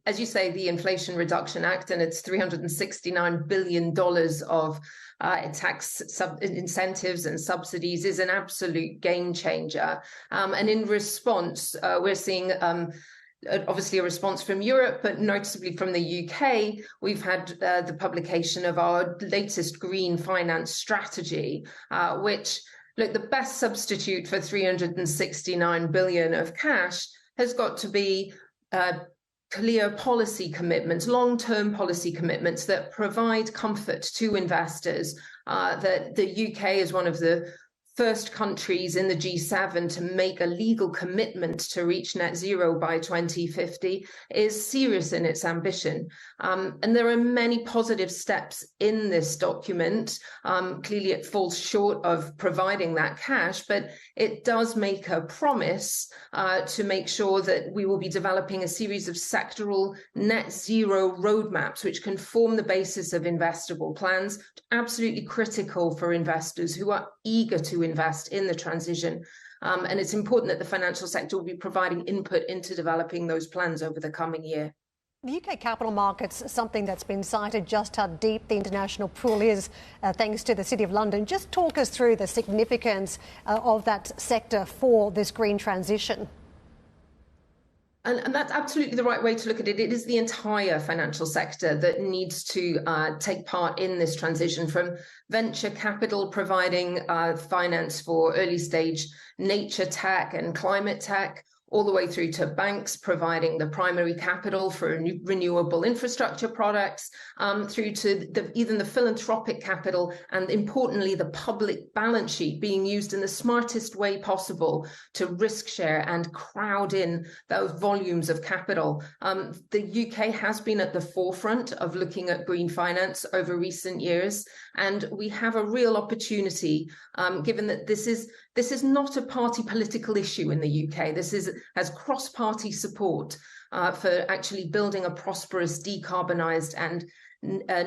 as you say, the Inflation Reduction Act and its $369 billion of tax incentives and subsidies is an absolute game changer. And in response, we're seeing obviously a response from Europe, but noticeably from the UK, we've had the publication of our latest green finance strategy, which, look, the best substitute for 369 billion of cash has got to be clear policy commitments, long-term policy commitments that provide comfort to investors, that the UK is one of the first countries in the G7 to make a legal commitment to reach net zero by 2050 is serious in its ambition. And there are many positive steps in this document. Clearly, it falls short of providing that cash, but it does make a promise to make sure that we will be developing a series of sectoral net zero roadmaps, which can form the basis of investable plans, absolutely critical for investors who are eager to invest in the transition. And it's important that the financial sector will be providing input into developing those plans over the coming year. The UK capital markets, something that's been cited, just how deep the international pool is, thanks to the City of London. Just talk us through the significance of that sector for this green transition. And that's absolutely the right way to look at it. It is the entire financial sector that needs to take part in this transition, from venture capital providing finance for early stage nature tech and climate tech, all the way through to banks providing the primary capital for renewable infrastructure products, through to even the philanthropic capital, and importantly, the public balance sheet being used in the smartest way possible to risk share and crowd in those volumes of capital. The UK has been at the forefront of looking at green finance over recent years, and we have a real opportunity, given that this is not a party political issue in the UK. This has cross-party support for actually building a prosperous, decarbonised and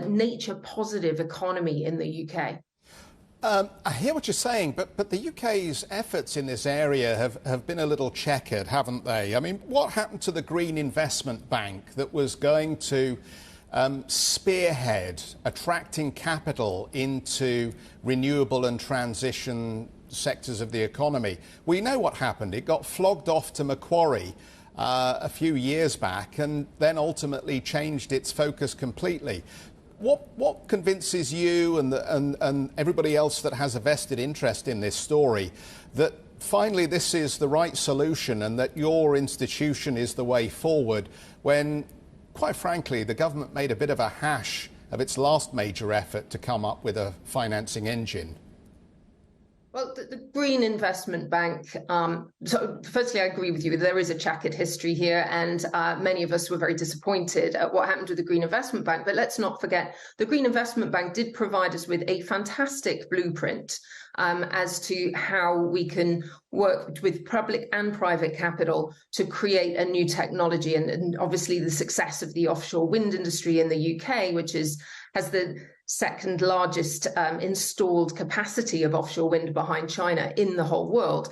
nature-positive economy in the UK. I hear what you're saying, but the UK's efforts in this area have been a little checkered, haven't they? I mean, what happened to the Green Investment Bank that was going to spearhead attracting capital into renewable and transition sectors of the economy? We know what happened. It got flogged off to Macquarie a few years back, and then ultimately changed its focus completely. What convinces you and everybody else that has a vested interest in this story that finally this is the right solution and that your institution is the way forward, when, quite frankly, the government made a bit of a hash of its last major effort to come up with a financing engine? Well, the Green Investment Bank, so firstly, I agree with you. There is a checkered history here, and many of us were very disappointed at what happened to the Green Investment Bank. But let's not forget, the Green Investment Bank did provide us with a fantastic blueprint as to how we can work with public and private capital to create a new technology. And obviously the success of the offshore wind industry in the UK, which has the second largest installed capacity of offshore wind behind China in the whole world.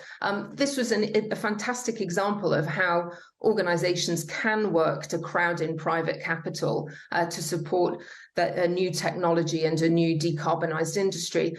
This was a fantastic example of how organizations can work to crowd in private capital to support a new technology and a new decarbonized industry.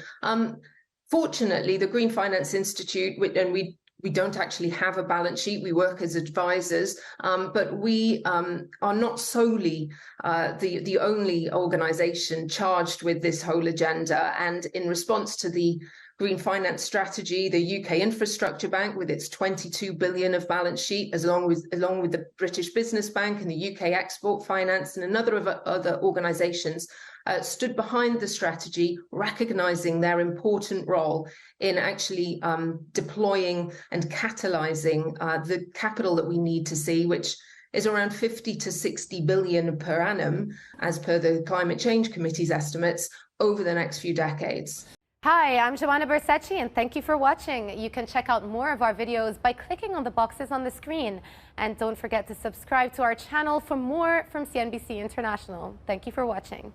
Fortunately, the Green Finance Institute, and we don't actually have a balance sheet. We work as advisors, but we are not solely the only organisation charged with this whole agenda. And in response to the Green Finance Strategy, the UK Infrastructure Bank, with its 22 billion of balance sheet, along with the British Business Bank and the UK Export Finance and another of other organisations, stood behind the strategy, recognising their important role in actually deploying and catalysing the capital that we need to see, which is around 50 to 60 billion per annum, as per the Climate Change Committee's estimates, over the next few decades. Hi, I'm Joanna Bersecci, and thank you for watching. You can check out more of our videos by clicking on the boxes on the screen. And don't forget to subscribe to our channel for more from CNBC International. Thank you for watching.